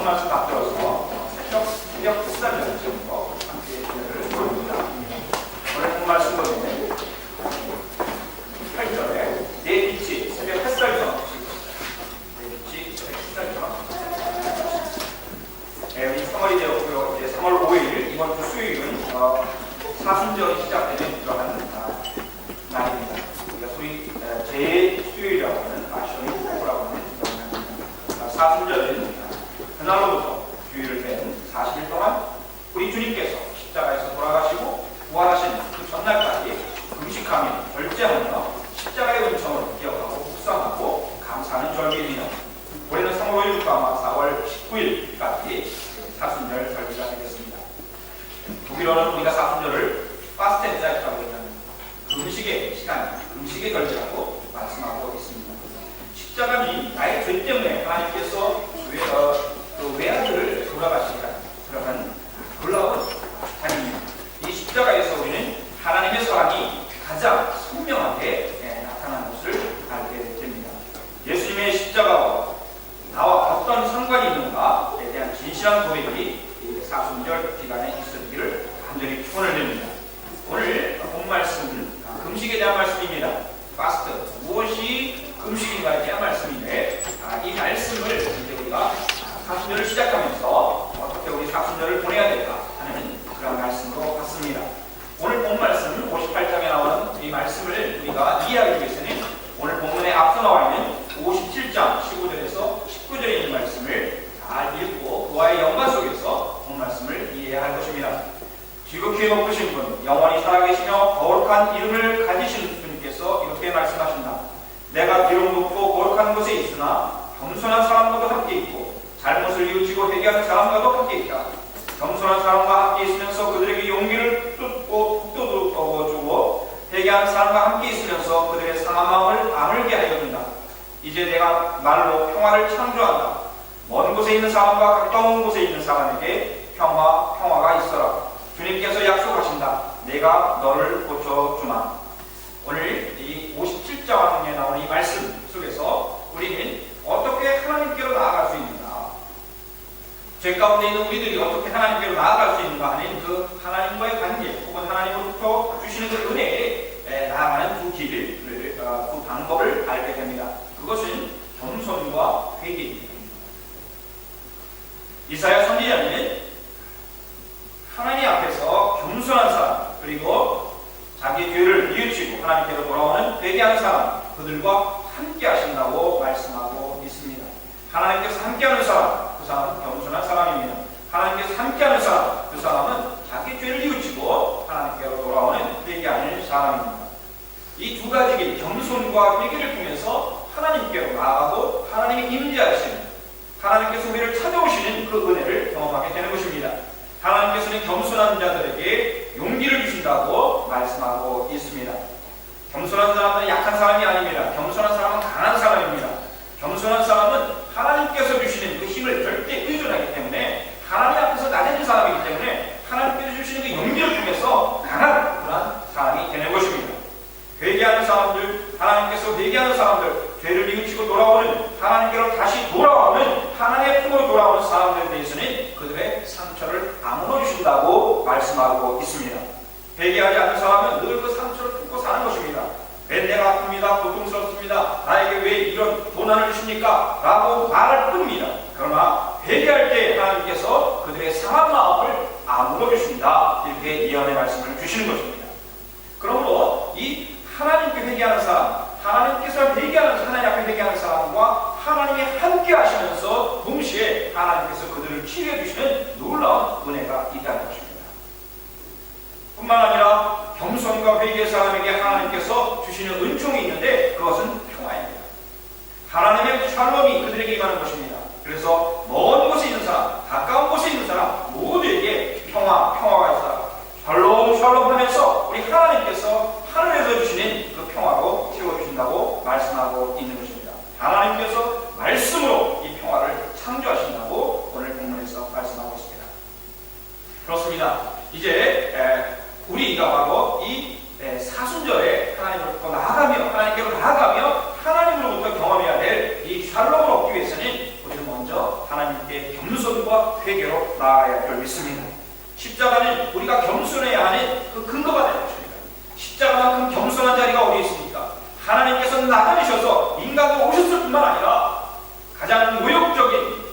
말씀 받들어서 새벽 햇살전부터 함께 기회를 드립니다. 오늘 본 말씀은 8절에 내 빛이 새벽 햇살처럼 내 빛이 새벽 햇살처럼 우리 3월이 되었고요. 이제 3월 5일 이번 주 수요일은 사순절이 시작되는 그러한 날입니다. 우리가 소위 제 수요일이라고 하는 아시오니 후라고 하는 그런 날입니다. 사순절은 그날로부터 주일을 뺀 40일 동안 우리 주님께서 십자가에서 돌아가시고 부활하신 그 전날까지 금식하며 절제하며 십자가의 은총을 기억하고 묵상하고 감사하는 절기입니다. 올해는 3월 5일부터 아마 4월 19일까지 사순절 절기가 되겠습니다. 독일어는 우리가 사순절을 파스텐자이라고 하는 금식의 시간, 금식의 절기라고 말씀하고 있습니다. 십자가는 나의 죄 때문에 하나님께서 그 외아들을 돌아가시리라 그러한 놀라운 삶입니다. 이 십자가에서 우리는 하나님의 사랑이 가장 선명하게 나타나는 것을 알게 됩니다. 예수님의 십자가와 나와 어떤 상관이 있는가에 대한 진실한 고백이 사순절 기간에 있었기를 간절히 축원을 드립니다. 오늘 본 말씀은 금식에 대한 말씀입니다. 파스트, 무엇이 금식인가에 대한 말씀인데 이 말씀을 이제 우리가 사순절을 시작하면서 어떻게 우리 사순절을 보내야 될까 하는 그런 말씀으로 봤습니다. 오늘 본 말씀 58장에 나오는 이 말씀을 우리가 이해하기 위해서는 오늘 본문에 앞서 나와 있는 57장 15절에서 19절에 있는 말씀을 잘 읽고 그와의 연관 속에서 본 말씀을 이해해야 할 것입니다. 지극히 높으신 분, 영원히 살아계시며 거룩한 이름을 가지신 분께서 이렇게 말씀하신다. 내가 비록 높고 거룩한 곳에 있으나 겸손한 사람과도 함께 있고 잘못을 뉘우치고 회개하는 사람과도 함께 있다. 겸손한 사람과 함께 있으면서 그들에게 용기를 북돋워주고 회개하는 사람과 함께 있으면서 그들의 상한 마음을 아물게 하려 든다. 이제 내가 말로 평화를 창조한다. 먼 곳에 있는 사람과 가까운 곳에 있는 사람에게 평화가 있어라. 주님께서 약속하신다. 내가 너를 고쳐주마. 오늘 이 57장에 나오는 이 말씀 속에서 우리는 어떻게 하나님께로 나아갈 수 있는가, 죄 가운데 있는 우리들이 어떻게 하나님께로 나아갈 수 있는가 하는 그 하나님과의 관계 혹은 하나님으로부터 주시는 그 은혜에 나아가는 두 길을, 그 방법을 알게 됩니다. 그것은 겸손과 회개입니다. 이사야 선지자는 하나님 앞에서 겸손한 사람, 그리고 자기 죄를 뉘우치고 하나님께로 돌아오는 회개하는 사람, 그들과 함께 하신다고 말씀하고 있습니다. 하나님께서 함께하는 사람, 그 사람은 겸손한 사람입니다. 하나님께서 함께하는 사람, 그 사람은 자기 죄를 뉘우치고 하나님께로 돌아오는 회개하는 사람입니다. 이 두 가지 길, 겸손과 회개를 통해서 하나님께로 나아가고 하나님이 임재하시는, 하나님께서 우리를 찾아오시는 그 은혜를 경험하게 되는 것입니다. 하나님께서는 겸손한 자들에게 용기를 주신다고 말씀하고 있습니다. 겸손한 사람은 약한 사람이 아닙니다. 겸손한 사람은 강한 사람입니다. 겸손한 사람은 하나님께서 주시는 그 힘을 절대 의존하기 때문에, 하나님 앞에서 낮아진 사람이기 때문에 하나님께서 주시는 그 용기를 통해서 강한 그런 사람이 되는 것입니다. 회개하는 사람들, 하나님께서 회개하는 사람들, 죄를 뉘우치고 돌아오는, 하나님께로 다시 돌아오는, 하나님의 품으로 돌아오는 사람들에 대해서는 그들의 상처를 아물어 주신다고 말씀하고 있습니다. 회개하지 않는 사람은 늘 그 상처를 품고 사는 것입니다. 왜 내가 아픕니다, 고통스럽습니다, 나에게 왜 이런 고난을 주십니까? 라고 말할 뿐입니다. 그러나 회개할 때 하나님께서 그들의 상한 마음을 아물어 주신다, 이렇게 예언의 말씀을 주시는 것입니다. 그러므로 이 하나님께 회개하는 사람, 하나님께서 회개하는, 하나님 앞에 회개하는 사람과 하나님이 함께 하시면서 동시에 하나님께서 그들을 치유해 주시는 놀라운 은혜가 있다는 것입니다. 뿐만 아니라 겸손과 회개의 사람에게 하나님께서 주시는 은총이 있는데 그것은 평화입니다. 하나님의 샬롬이 그들에게 임하는 것입니다. 그래서 먼 곳에 있는 사람, 가까운 곳에 있는 사람 모두에게 평화가 있어라. 샬롬 하면서 우리 하나님께서 하늘에서 주시는 그 평화로 채워주신다고 말씀하고 있는 것입니다. 하나님께서 말씀으로 이 평화를 창조하신다고 오늘 본문에서 말씀하고 있습니다. 그렇습니다. 이제 우리가 바로 이 사순절에 하나님으로부터 나아가며, 하나님께로 나아가며 하나님으로부터 경험해야 될 이 샬롬을 얻기 위해서는 우리는 먼저 하나님 하나님께 겸손과 회개로 나아가야 할 줄 믿습니다. 십자가는 우리가 겸손해야 하는 그 근거가 되는 것입니다. 십자가만큼 겸손한 자리가 어디 있습니까? 하나님께서 나가셔서 인간으로 오셨을 뿐만 아니라 가장 모욕적인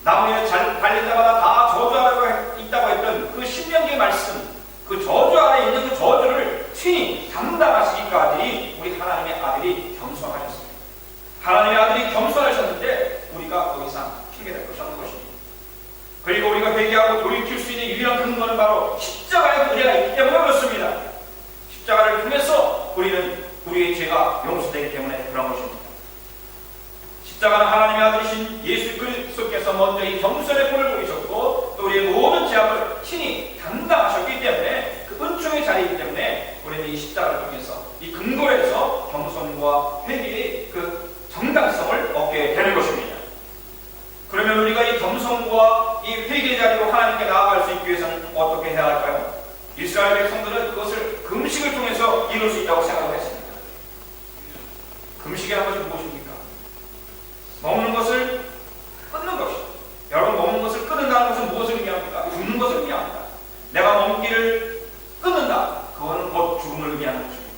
나무에 달린 자마다 다 저주하라고 있다고 했던 그 신명기의 말씀, 그 저주 안에 있는 그 저주를 친히 담당하시기까지 우리 하나님의 아들이 겸손하셨습니다. 하나님의 아들이 겸손하셨는데 우리가 더 이상 핑계댈 것이 없는 것입니다. 그리고 우리가 회개하고 돌이킬 수 있는 유일한 근거는 바로 십자가의 은혜가 있기 때문에 그렇습니다. 십자가를 통해서 우리는 우리의 죄가 용서되기 때문에 그런 것입니다. 십자가는 하나님의 아들이신 예수 그리스도께서 먼저 이 겸손의 본을 보이셨고 또 우리의 모든 죄악을 친히 담당하셨기 때문에 그 은총의 자리이기 때문에 우리는 이 십자가를 통해서 이 근거에서 겸손과 회개의 그 정당성을 얻게 되는 것입니다. 그러면 우리가 이 겸손과 이 회개의 자리로 하나님께 나아갈 수 있기 위해서는 어떻게 해야 할까요? 이스라엘 백성들은 그것을 금식을 통해서 이룰 수 있다고 생각을 했습니다. 금식이라는 것이 무엇입니까? 먹는 것을 끊는 것이죠. 여러분, 먹는 것을 끊는다는 것은 무엇을 의미합니까? 죽는 것을 의미합니다. 내가 먹기를 끊는다. 그거는 곧 죽음을 의미하는 것입니다.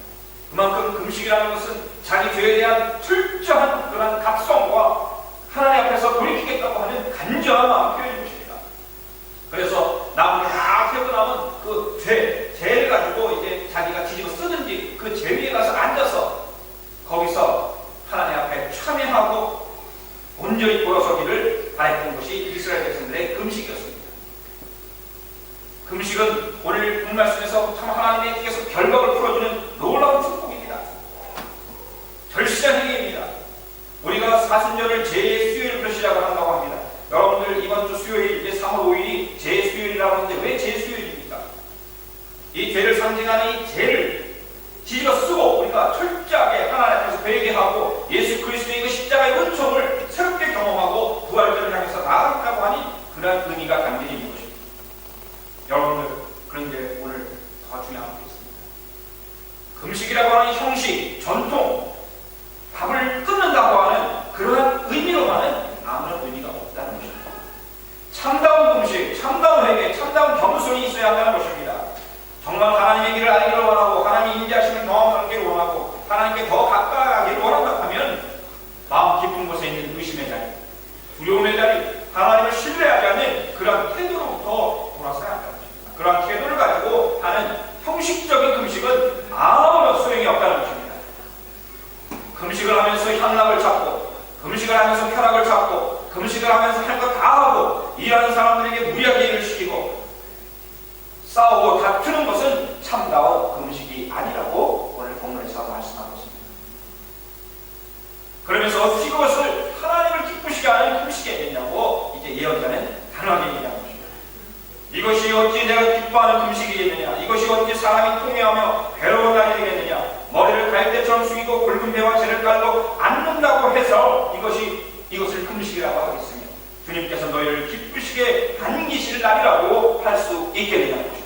그만큼 금식이라는 것은 자기 죄에 대한 철저한 그런 각성과 하나님 앞에서 돌이키겠다고 하는 간절한 마음 표현인 것입니다. 그래서 나무를 다 캐고 남은 그 죄를 가지고 이제 자기가 뒤집어 쓰든지 그 죄 위에 가서 앉아서 거기서 하나님 앞에 참회하고 온전히 돌아서기를 바랬던 것이 이스라엘 백성들의 금식이었습니다. 금식은 오늘 본 말씀에서 참 하나님께서 결박을 풀어주는 놀라운 축복입니다. 절실한 행위입니다. 우리가 사순절을 제 수요일부터 시작을 한다고 합니다. 여러분들 이번 주 수요일 이제 3월 5일이 제 수요일이라고 하는데 왜 제 수요일입니까? 이 죄를 상징하는 이 죄를 뒤집어 쓰고 우리가 철저하게 하나님 앞에서 회개하고 예수 그리스도의 그 십자가의 은총을 새롭게 경험하고 부활절을 향해서 나아가겠다고 하니 그러한 의미가 담겨 있는 것입니다. 여러분들, 그런데 오늘 더 중요한 것이 있습니다. 금식이라고 하는 형식, 전통, 밥을 끊는다고 하는 그러한 의미로만은 아무런 의미가 없다는 것입니다. 참다운 금식, 참다운 회개, 참다운 겸손이 있어야 한다는 것입니다. 정말 하나님의 길을 알기를 원하고 하나님의 인자하심을 경험하기를 원하고 하나님께 더 가까이하기를 원한다 하면 마음 깊은 곳에 있는 의심의 자리, 두려움의 자리, 하나님을 신뢰하지 않는 그런 태도로부터 돌아서야 한다는 것입니다. 그런 태도를 가지고 하는 형식적인 금식은 아무런 소용이 없다는 것입니다. 금식을 하면서 향락을 찾고 금식을 하면서 쾌락을 찾고 금식을 하면서 할 것 다 하고 일하는 사람들에게 무리하게 일을 시키고 싸우고 다투는 것은 참다운 금식이 아니라고 오늘 본문에서 말씀하고 있습니다. 그러면서 어찌 그것을 하나님을 기쁘시게 하는 금식이 되냐고 이제 예언자는 단호하게 얘기하는 것입니다. 이것이 어찌 내가 기뻐하는 금식이겠느냐? 이것이 어찌 사람이 통회하며 괴로운 날이 되겠느냐? 머리를 갈대처럼 숙이고 굵은 배와 재를 깔고 앉는다고 해서 이것을 금식이라고 하겠으며 주님께서 너희를 기쁘시게 안기실 날이라고 할 수 있게 되냐는 것입니다.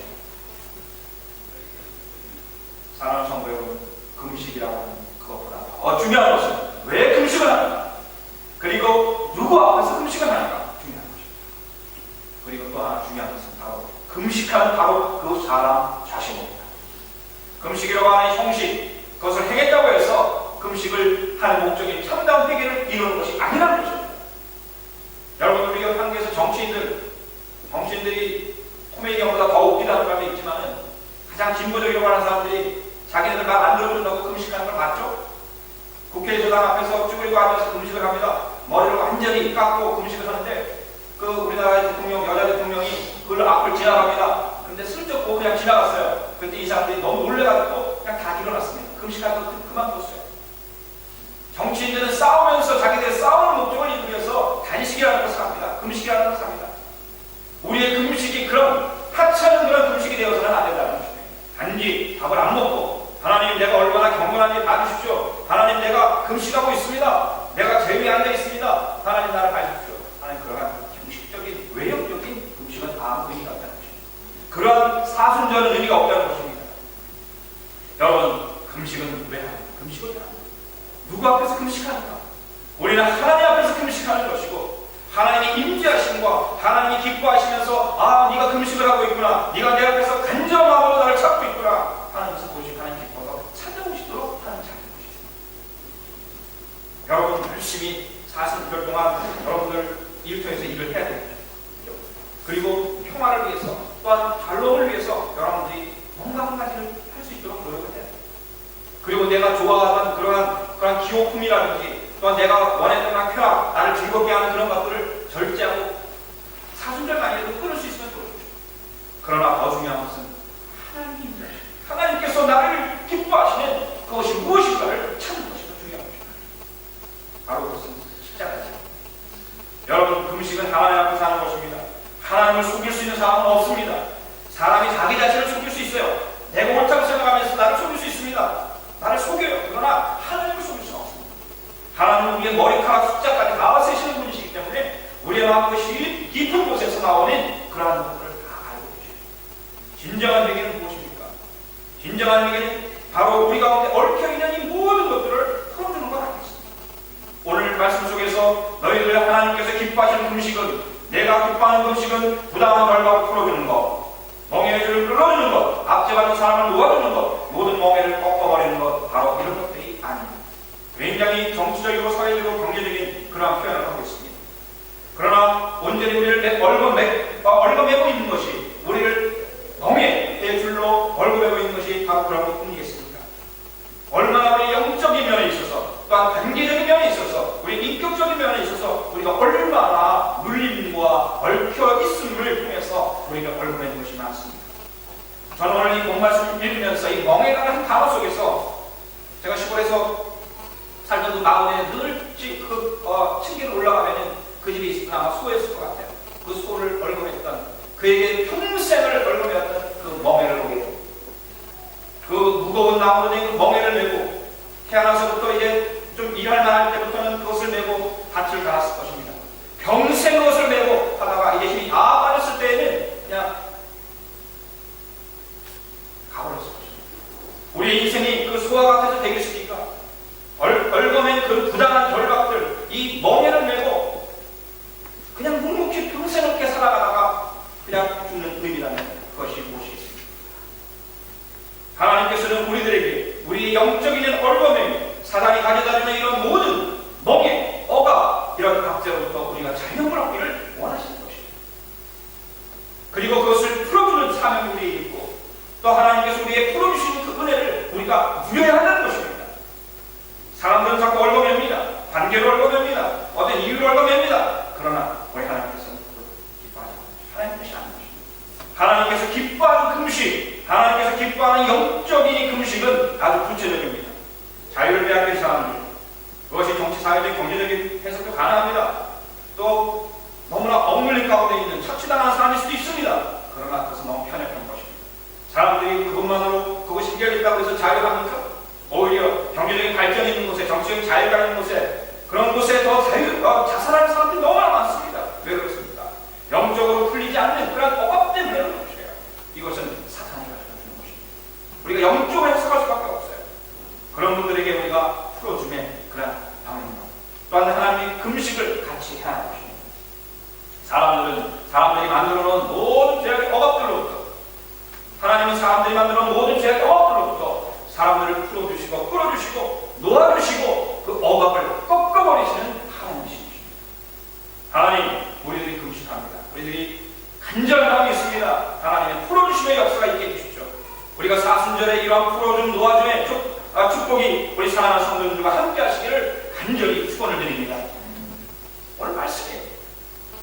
사랑하는 성도 여러분, 금식이라고 하는 그것보다 더 중요한 것은 왜 금식을 하는가? 그리고 누구 앞에서 금식을 하는가? 중요한 것입니다. 그리고 또 하나 중요한 것은 바로 금식하는 바로 그 사람 자신입니다. 금식이라고 하는 형식, 그것을 행했다고 해서 금식을 하는 목적인 참다운 회개를 이루는 것이 아니라는 것입니다. 여러분, 우리가 한국에서 정치인들이 코미디언보다 더 웃기다는 말이 있지만은 가장 진보적이라고 하는 사람들이 자기네들 다 만들어준다고 금식하는 걸 봤죠? 국회의사당 앞에서 쭈그리고 앉아서 금식을 합니다. 머리를 완전히 깎고 금식을 하는데 그 우리나라의 대통령, 여자 대통령이 그 앞을 지나갑니다. 근데 슬쩍 보고 그냥 지나갔어요. 그때 이 사람들이 너무 놀래가지고 그냥 다 일어났습니다. 금식하는 거 그만뒀어요. 정치인들은 싸우면서 자기들의 싸우는 목적을 이루기 위해서 단식이라는 것을 합니다. 금식이라는 것을 합니다. 우리의 금식이 그런 하찮은 그런 금식이 되어서는 안 된다는 것입니다. 단지 밥을 안 먹고 하나님 내가 얼마나 경건한지 봐주십시오. 하나님 내가 금식하고 있습니다. 내가 죄 위에 앉아 있습니다. 하나님 나를 봐주십시오. 하나님 그러한 형식적인 외형적인 금식은 아무 의미가 없다는 것입니다. 그러한 사순절은 의미가 없다는 것입니다. 여러분, 금식은 왜 하는? 금식을 왜 하는? 누구 앞에서 금식하는가? 우리는 하나님 앞에서 금식하는 것이고 하나님의 하시면서 하나님이 기뻐하시면서 아 네가 금식을 하고 있구나, 네가 내 앞에서 간절한 마음으로 나를 찾고 있구나 하는 것을 보시고 하나님 기뻐서 찾아오시도록 하는 자리인 것입니다. 여러분 열심히 40별 동안 여러분들 일터에서 일을 해야 됩니다. 그리고 평화를 위해서 또한 잘록을 위해서 여러분들이 뭔가 한 가지를 할 수 있도록 노력을 해야 돼요. 그리고 내가 좋아하는 그런 기호품이라든지 또한 내가 원했던 쾌락, 나를 즐겁게 하는 그런 것들을 절제하고 사순절만이라도 끊을 수 있으면 끊어주십시오. 그러나 더 중요한 것은 하나님입니다. 하나님께서 나를 기뻐하시는 그것이 무엇인가를 찾는 것이 더 중요한 것입니다. 바로 그것은 십자가죠. 여러분 금식은 하나님 앞에 사는 것입니다. 하나님을 속일 수 있는 사람은 없습니다. 사람이 자기 자신을 속일 수 있어요. 내가 옳다고 생각하면서 나를 속일 수 있습니다. 나를 속여요. 그러나 하나님을 속일 수는 없습니다. 하나님은 우리의 머리카락 숫자까지 다 세시는 분이시기 때문에 우리의 마음이 깊은 곳에서 나오는 그러한 것들을 다 알고 계십니다. 진정한 회개는 무엇입니까? 진정한 회개는 바로 우리 가운데 얽혀있는 이 모든 것들을 풀어주는 걸 알겠습니다. 오늘 말씀 속에서 너희들 하나님께서 기뻐하시는 금식은, 내가 기뻐하는 금식은 부당한 결과를 풀어주는 것, 멍에의 줄을 끌어주는 것, 압제받는 사람을 놓아주는 것, 모든 멍에를 꺾어버리는 것, 바로 이런 것들이 아닙니다. 굉장히 정치적이고 사회적이고 경제적인 그러한 표현을 하고 있습니다. 그러나 온전히 우리를 얽어매고 있는 것이, 우리를 멍에의 줄로 얽어매고 있는 것이 바로 그런 것뿐이겠습니까? 얼마나 우리 영적인 면에 있어서, 또한 관계적인 면에 있어서, 우리 인격적인 면에 있어서 우리가 얼마나 눌림과 얽혀 있음을 통해서 우리가 얽어매는 것이 많습니다. 저는 오늘 이 본말씀을 읽으면서 이 멍에라는 단어 속에서, 제가 시골에서 살던 그 마을에 늘 층계로 올라가면은 그 집이 있으면 아마 소였을 것 같아요. 그 소를 얽어맸던, 그에게 평생을 얽어매었던 그 멍에를 보게 됩니다. 그 무거운 나무로 된 그 멍에를 메고 태어나서부터 이제 좀 일할 만할 때부터는 그것을 메고 밭을 갈았을 것입니다. 평생 그것을 메고 하다가 이제 힘이 다 빠졌을 때에는 그냥 가버렸을 것입니다. 우리의 인생이 그 소와 같아서 되겠습니까? 얽어맨 그 부당한 결박들, 이 멍에를 메고 그냥 묵묵히 평생 없게 살아가다가 그냥 죽는 의미라면 그것이 무엇이겠습니까? 하나님께서는 우리들에게 우리의 영적인 얽어매미, 사단이 가져다주는 이런 모든 멍에, 억압, 이런 박제로부터 우리가 자유를 얻기를 원하시는 것입니다. 그리고 그것을 풀어주는 사명이 우리에게 있고, 또 하나님께서 우리에게 풀어주시는 그 은혜를 우리가 누려야 한다는 것입니다. 사람들은 자꾸 얽어맵니다. 관계로 얽어맵니다. 어떤 이유로 얽어맵니다. 그러나 우리 하나님께서는 그걸 기뻐하지 않으십니다. 하나님 뜻이 아닌 것입니다. 하나님께서 기뻐하는 금식, 하나님께서 기뻐하는 영적인 이 금식은 아주 구체적입니다. 자유를 빼앗긴 사람들, 그것이 정치, 사회적, 경제적인 해석도 가능합니다. 또 너무나 억눌린 가운데 있는 착취당하는 사람일 수도 있습니다. 그러나 그것은 너무 편협한 것입니다. 사람들이 그것만으로 그것이 해결됐다고 해서 자유합니까? 오히려 경제적인 발전이 있는 곳에, 정치적인 자유가 있는 곳에, 그런 곳에 더 자살하는 사람들이 너무나 많습니다. 왜 그렇습니까? 영적으로 풀리지 않는 그런 억압 때문에 그런 것이에요. 이것은 사탄이 가져다주는 것입니다. 우리가 영적으로 해석할 수밖에 없어요. 그런 분들에게 우리가 풀어주면 그런 방법입니다. 또한 하나님이 금식을 같이 해야 하는 것입니다. 사람들이 만들어 놓은 모든 죄악의 억압들로부터, 하나님은 사람들이 만들어 놓은 모든 죄악의 억압들로부터 사람들을 풀어주시고 끌어주시고 놓아주시고 그 억압을 꺾어버리시는 하나님이십니다. 하나님, 우리들이 금식합니다. 우리들이 간절한 마음이 있습니다. 하나님의 풀어주심의 역사가 있게 해주십시오. 우리가 사순절에 이러한 풀어줌, 놓아줌의 축복이 우리 사랑하는 성도들과 함께 하시기를 간절히 축원을 드립니다. 오늘 말씀이에요.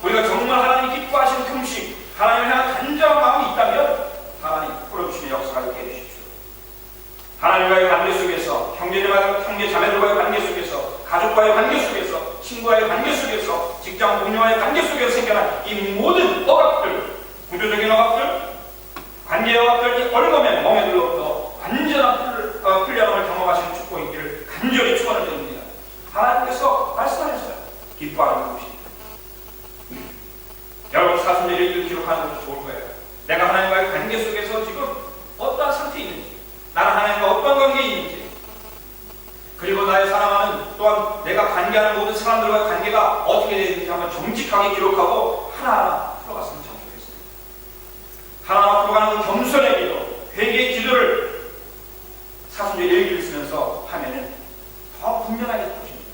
우리가 정말 하나님이 기뻐하시는 금식, 하나님을 향한 간절한 마음이 있다면 하나님 풀어주심의 역사가 있게 해주십시오. 하나님과의 관계 속에서, 형제 자매들과의 관계 속에서, 가족과의 관계 속에서, 친구와의 관계 속에서, 직장 동료와의 관계 속에서 생겨난 이 모든 억압들, 구조적인 억압들, 관계의 억압들이 얽어맨 멍에들로부터 완전한 풀려남을 경험하시는 축복이 있기를 간절히 축원을 드립니다. 하나님께서 말씀하셨어요. 기뻐하는 것입니다. 여러분 사순절을 기록하는 것도 좋을 거예요. 내가 하나님과의 관계 속에서 지금 어떤 상태에 있는지, 나는 하나님과 어떤 관계에 있는지, 그리고 나의 사랑하는, 또한 내가 관계하는 모든 사람들과의 관계가 어떻게 되는지 한번 정직하게 기록하고 하나하나 풀어갔으면 참 좋겠어요. 하나하나 풀어가는 그 겸손의 기도, 회개의 기도를 사순절 일기를 쓰면서 하면은 더 분명하게 보십니다.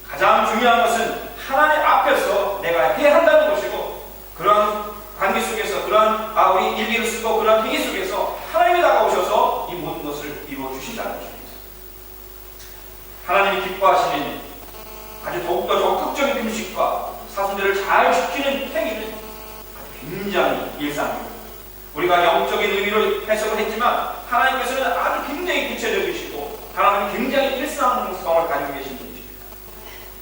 가장 중요한 것은 하나님 앞에서 내가 해야 한다는 것이고, 그러한 관계 속에서, 그러한 우리 일기를 쓰고 그러한 행위 속에서 하나님이 다가오셔서 이 모든 것을 이루어 주신다는 것입니다. 하나님이 기뻐하시는 아주 더욱더 적극적인 금식과 사순절을 잘 지키는 행위는 굉장히 일상입니다. 우리가 영적인 의미로 해석을 했지만 하나님께서는 아주 굉장히 구체적이시고 하나님은 굉장히 일상성을 가지고 계신 분이십니다.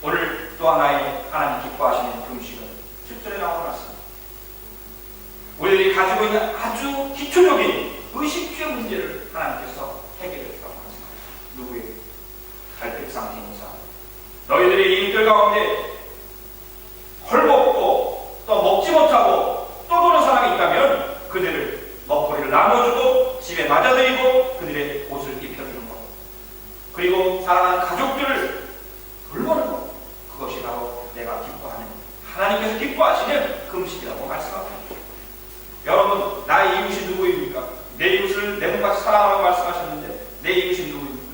오늘 또 하나의 하나님 기뻐하시는 금식은 7절에 나오는 말씀입니다. 우리들이 가지고 있는 아주 기초적인 의식주의 문제를 하나님께서 해결해 주라고 말씀하십니다. 누구의? 갈백상태인 사람. 너희들의 이익들 가운데 헐벗고 또 먹지 못하고 또 도는 사람이 있다면 그들을 먹거리를 나눠주고 집에 맞아들이고 그들의 옷을 입혀주는 것, 그리고 사랑하는 가족들을 돌보는 것, 그것이 바로 내가 기뻐하는, 하나님께서 기뻐하시는 금식이라고 말씀합니다. 여러분, 나의 이웃이 누구입니까? 내 이웃을 내 몸같이 사랑하라고 말씀하셨는데 내 이웃이 누구입니까?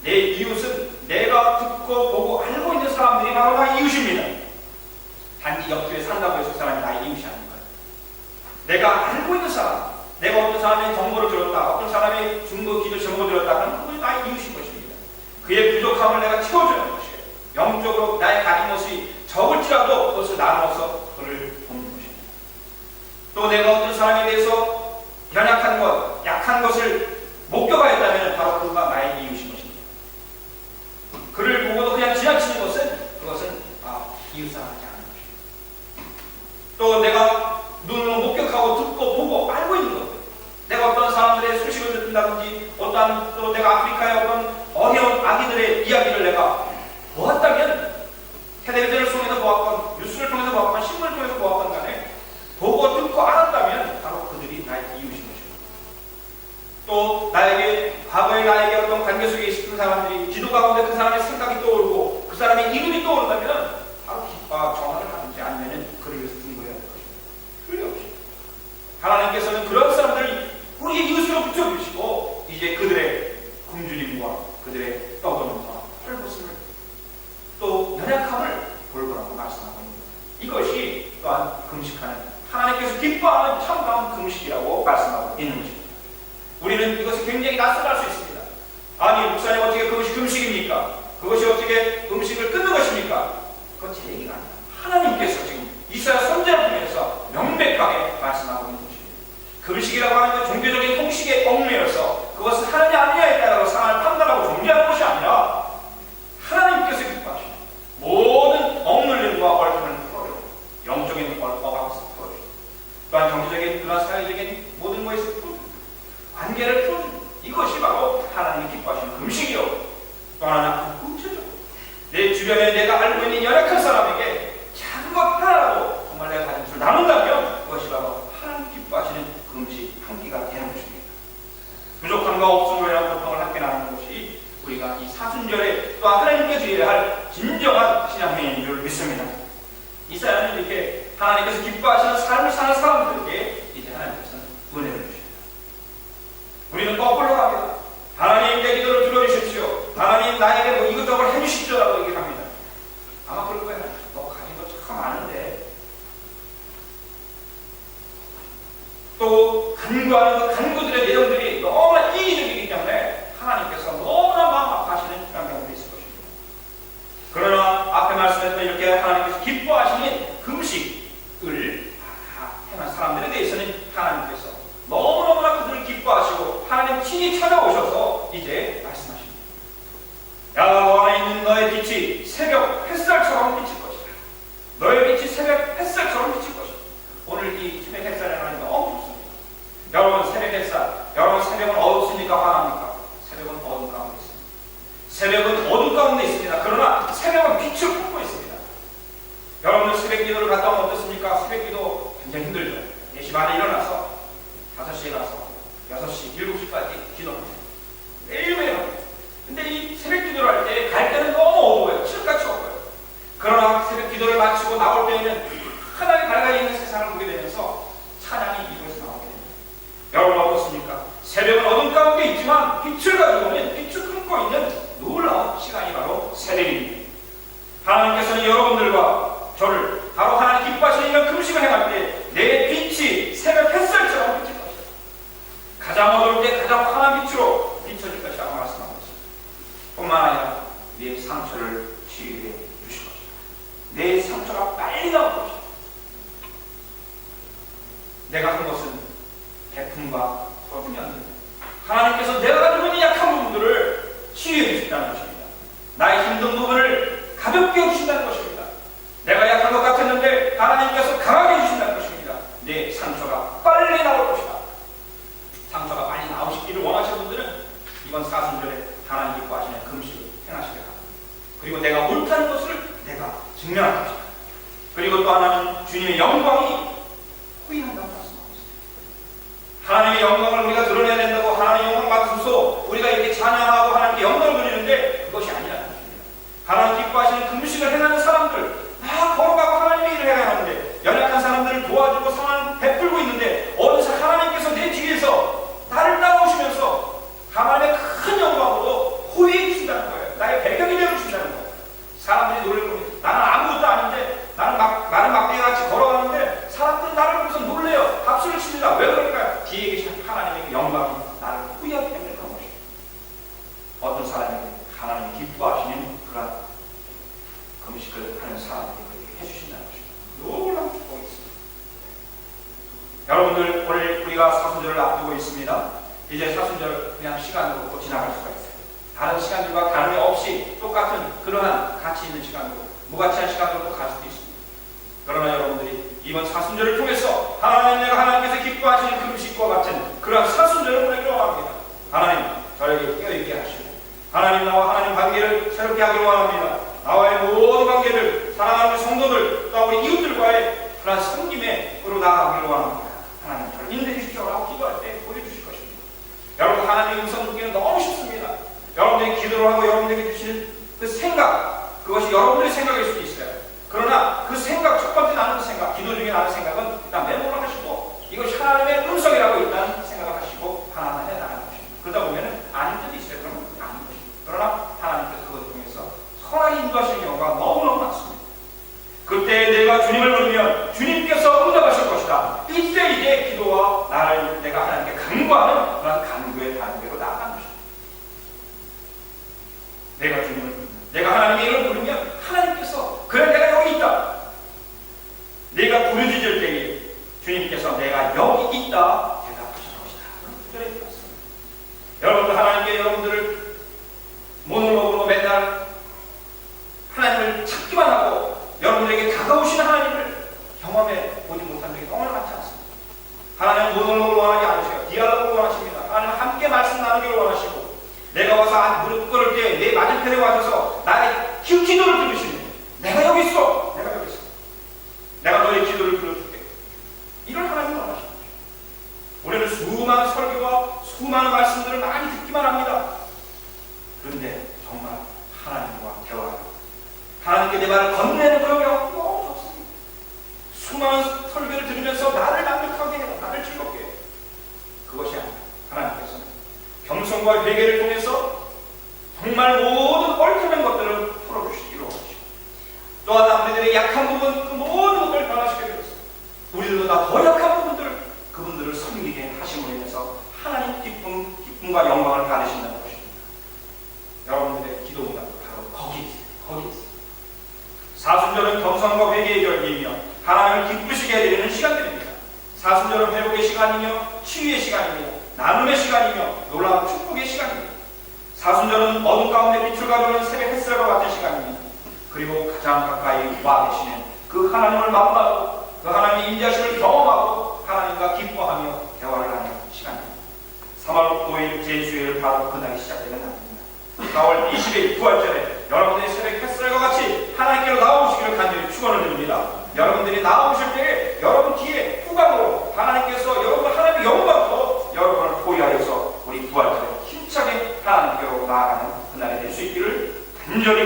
내 이웃은 내가 듣고 보고 알고 있는 사람들이 바로 나의 이웃입니다. 단지 옆집에 산다고 해서 그 사람이 나의 이웃이 아닙니다. 내가 알고 있는 사람, 내가 어떤 사람의 정보를 들었다, 어떤 사람의 중보 기도 정보를 들었다, 그러면 그분이 나의 이웃인 것입니다. 그의 부족함을 내가 채워주는 것이에요. 영적으로 나의 가진 것이 적을지라도 그것을 나눠서 그를 돕는 것입니다. 또 내가 어떤 사람에 대해서 연약한 것, 약한 것을 목격하였다면 바로 그가 나의 이웃인 것입니다. 그를 보고도 그냥 지나치는 것은 그것은 이웃사랑하지 않은 것입니다. 또 내가 눈으로 목격하고 듣고 보고 알고 있는 것, 내가 어떤 사람들의 소식을 듣는다든지 어떤 또 내가 아프리카의 어떤 어려운 아기들의 이야기를 내가 보았다면, 텔레비전을 통해서 보았건 뉴스를 통해서 보았건 신문을 통해서 보았건 간에 보고 듣고 알았다면 바로 그들이 나의 이웃인 것입니다. 또 나에게 과거에 나에게 어떤 관계 속에 있었던 사람들이 기도 가운데 그 사람의 생각이 떠오르고 그 사람의 이름이 떠오른다면 바로 기뻐 전화를 하든지 아니면 그를 위해서 중보해야 할 것입니다. 틀리 없이 하나님께서는 그런 사람들을 우리의 이웃으로 붙여주시고 이제 그들의 굶주림과 그들의 떠도는과 헐벗음을 또 연약함을 돌보라고 말씀하고 있습니다. 이것이 또한 금식하는, 하나님께서 기뻐하는 참다운 금식이라고 말씀하고 있는 것입니다. 우리는 이것이 굉장히 낯설할 수 있습니다. 아니, 목사님 어떻게 그것이 금식입니까? 그것이 어떻게 음식을 끊는 것입니까? 그건 제 얘기가 아닙니다. 하나님께서 지금 이사야 선지자를 통해서 명백하게 말씀하고 있는 것입니다. 금식이라고 하는 건 종교적인 형식에 얽매여서 그것은 하느냐 아니냐에 따라서 상황을 판단하고 정리하는 것이 아니라 하나님께서 기뻐하시는 모든 억눌림과 얽힘을 풀어주고 영적인 억압에서 풀어주고 또한 정치적인 그런 사회적인 모든 것에서 풀어주고 관계를 풀어주고, 이것이 바로 하나님이 기뻐하시는 금식이요. 또 하나는 구체적으로 내 주변에 내가 알고 있는 연약한 사람에게 작은 것 하나라도 정말 내가 가진 것을 나눈다면 그것이 바로 하나님 기뻐하시는 금식 한 끼가 되는 것입니다. 부족함과 없음으로 인한 고통을 함께 나누는 것이 우리가 이 사순절에 또한 하나님께 드려야 할 진정한 신앙행위인 줄 믿습니다. 이사야는 이렇게 하나님께서 기뻐하시는 삶을 사는 사람들에게 이제 하나님께서는 은혜를 주십니다. 우리는 거꾸로 합니다. 하나님 내 기도를 들어주십시오. 하나님 나에게 뭐 이것저것 해주십시오라고 얘기합니다. 아마 그럴 거예요. 너 가진 거 참 많은데. 또 간구하는 그 간구들의 내용들이 너무나 인위적이기 때문에 하나님께서 너무나 마음 아파하시는 그런 경우도 있을 것입니다. 그러나 앞에 말씀했던 이렇게 하나님께서 기뻐하시는 금식을 행한 사람들에 대해서는 하나님께서 너무너무나 그들을 기뻐하시고 하나님 친히 찾아오셔서 이제 말씀하십니다. 야, 너 안에 있는 너의 빛이 새벽 햇살처럼 비칠 것이다. 너의 빛이 새벽 햇살처럼 비칠 것이다. 오늘 이 새벽 햇살이라는 게 너무 좋습니다. 여러분, 새벽 햇살, 여러분 새벽은 어둡습니까? 환합니까? 새벽은 어둠 가운데 있습니다. 새벽은 어둠 가운데 있습니다. 그러나 새벽은 빛을 품고 있습니다. 여러분들 새벽 기도를 갔다 오면 어떻습니까? 새벽 기도 굉장히 힘들죠. 4시 반에 일어나서 5시에 가서 6시, 7시까지 기도합니다. 매일매일 합니다. 근데 이 새벽 기도를 할 때 갈 때는 너무 어두워요. 칠흑같이 어두워요. 그러나 새벽 기도를 마치고 나올 때에는 하나님 밝아야 행할 때 내 빛이 새벽 햇살처럼 비칠 것이다. 가장 어두울 때 가장 환한 빛으로 비춰질 것이라고 말씀하고 있습니다. 뿐만 아니라 내 상처를 치유해 주실 것이다. 내 상처가 빨리 나올 것이다. 내가 한 것은 베품과 소중이 아닙니다. 하나님께서 내가 가지고 있는 약한 부분들을 치유해 주신다는 것입니다. 나의 힘든 부분을 가볍게 해주신다는 것입니다. 내가 약한 것 같았는데 하나님께서 강하게 해주신다는 것입니다. 내 상처가 빨리 나올 것이다. 상처가 빨리 나오시기를 원하시는 분들은 이번 사순절에 하나님 기뻐하시는 금식을 행하시게 합니다. 그리고 내가 옳다는 것을 내가 증명할 것이다. 그리고 또 하나는 주님의 영광이 후인한다고 말씀하고 있습니다. 하나님의 영광을 우리가 드러내야 된다고, 하나님의 영광 받으소서 우리가 이렇게 찬양하고 하나님께 영광을 드리는데 그것이 아니라는 것입니다. 하나님 기뻐하시는 금식을 행하는 사람들, 걸어가고 하나님의 일을 해야 하는데 연약한 사람들을 도와주고 상황을 베풀고 있는데 어느새 하나님께서 내 뒤에서 나를 따라오시면서 하나님의 큰 영광으로 호위해 주신다는 거예요. 나의 배경이 되어 주신다는 거예요. 사람들이 놀랄 겁니다. 나는 아무것도 아닌데, 나는 막대기와 같이 걸어가는데 사람들은 나를 보면서 놀래요. 박수를 칩니다. 왜 그럴까요? 뒤에 계신 하나님의 영광이 나를 후회하기 때문에 그런 것입니다. 어떤 사람이 하나님이 기뻐하시는 그런 금식을 하는 사람들이 그렇게 해주신다는 것입니다. 놀라운 축복이 있습니다. 여러분들, 오늘 우리가 사순절을 앞두고 있습니다. 이제 사순절 그냥 시간으로 또 지나갈 수가 있어요. 다른 시간들과 다름이 없이 똑같은 그러한 가치 있는 시간으로, 무가치한 시간으로 또 갈 수도 있습니다. 그러나 여러분들이 이번 사순절을 통해서 하나님께서 기뻐하시는 금식과 같은 그러한 사순절을 보내기를 원합니다. 하나님, 저에게 깨어있게 하시고 하나님 나와 하나님 관계를 새롭게 하기를 원합니다. 나와의 모든 관계를, 사랑하는 성도들, 또 우리 이웃들과의 그런 섬김으로 나아가기를 원합니다. 하나님 저를 인도해 주십시오라고 기도할 때 보여주실 것입니다. 여러분, 하나님의 음성 듣기는 너무 쉽습니다. 여러분들이 기도를 하고 여러분들에게 주시는 그 생각, 그것이 여러분들의 생각일 수도 있어요. 그러나 그 생각, 첫 번째 나는 그 생각, 기도 중에 나는 생각은 일단 메모를 하시고 이것이 하나님의 음성이라고 일단 생각을 하시고 하나님 해 나가는 것입니다. 그러다 보면 아닌 뜻이 있어요. 그러면 아닌 것입니다. 그러나 하나님께서 그것을 통해서 선하게 인도하시는 경우가 너무너무 많습니다. 그때 내가 주님을 부르면 주님께서 응답하실 것이다. 이때 기도와 나를 내가 하나님께 간구하는 그런 간구의 단계로 나아가는 것입니다. 내가 주님을 부르면, 내가 하나님의 이름을 부르면 하나님께서 그래 내가 여기 있다. 내가 부르짖을 때에 주님께서 내가 여기 있다 대답하실 것이다. 그런 구절에 있습니다. 여러분들, 하나님께 여러분들을 모노로그로 맨날 하나님을 찾기만 하고 여러분들에게 다가오시는 하나님을 경험해 보지 못한 적이 너무나 많지 않습니다. 하나님은 모노로그를 원하지 않으세요. 디알로그를 원하십니다. 하나님은 함께 말씀 나누기를 원하시고, 내가 와서 무릎 꿇을 때 내 맞은편에 와셔서 나의 기도를 들으시는, 내가 여기 있어, 내가 여기 있어, 내가 너의 기도를 들어줄게, 이런 하나님을 원하십니다. 우리는 수많은 설교와 수많은 말씀들을 많이 듣기만 합니다. 그런데 정말 하나님과 대화하고 하나님께 내 말을 건네는 그런 경우가 너무 없습니다. 수많은 설교를 들으면서 나를 만족하게 해요, 나를 즐겁게 해요. 그것이 아니라 하나님께서는 겸손과 회개를 통해서 정말 모든 얽혀낸 것들을 풀어주시기로 하시고, 또한 우리들의 약한 부분, 그 모든 것들을 변화시켜 주셨습니다. 우리들보다 더 약한 부분들, 그분들을 섬기게 하심으로 인해서 하나님 기쁨과 영광을 받으신다는 것입니다. 여러분들의 기도 응답은 바로 거기에 있어요. 거기에 있어요. 사순절은 겸손과 회개의 결기이며 하나님을 기쁘시게 해드리는 시간들입니다. 사순절은 회복의 시간이며 치유의 시간이며 나눔의 시간이며 놀라운 축복의 시간입니다. 사순절은 어둠 가운데 빛을 가져오는 새벽 햇살과 같은 시간입니다. 그리고 가장 가까이 와 계시는 그 하나님을 만나고 그 하나님의 인자심을 경험하고 하나님과 기뻐하며 대화를 하는 시간입니다. 3월 5일 제수회를 바로 그날이 시작되는 날입니다. 4월 20일 부활절에 여러분들이 새벽 햇살과 같이 하나님께로 나오시기를 간절히 축원을 드립니다. 여러분들이 나오실 때에 여러분 뒤에 후광으로 하나님께서 여러분 하나님의 영광으로 여러분을 포위하여서 우리 부활절에 힘차게 하나님께로 나아가는 그날이 될 수 있기를 간절히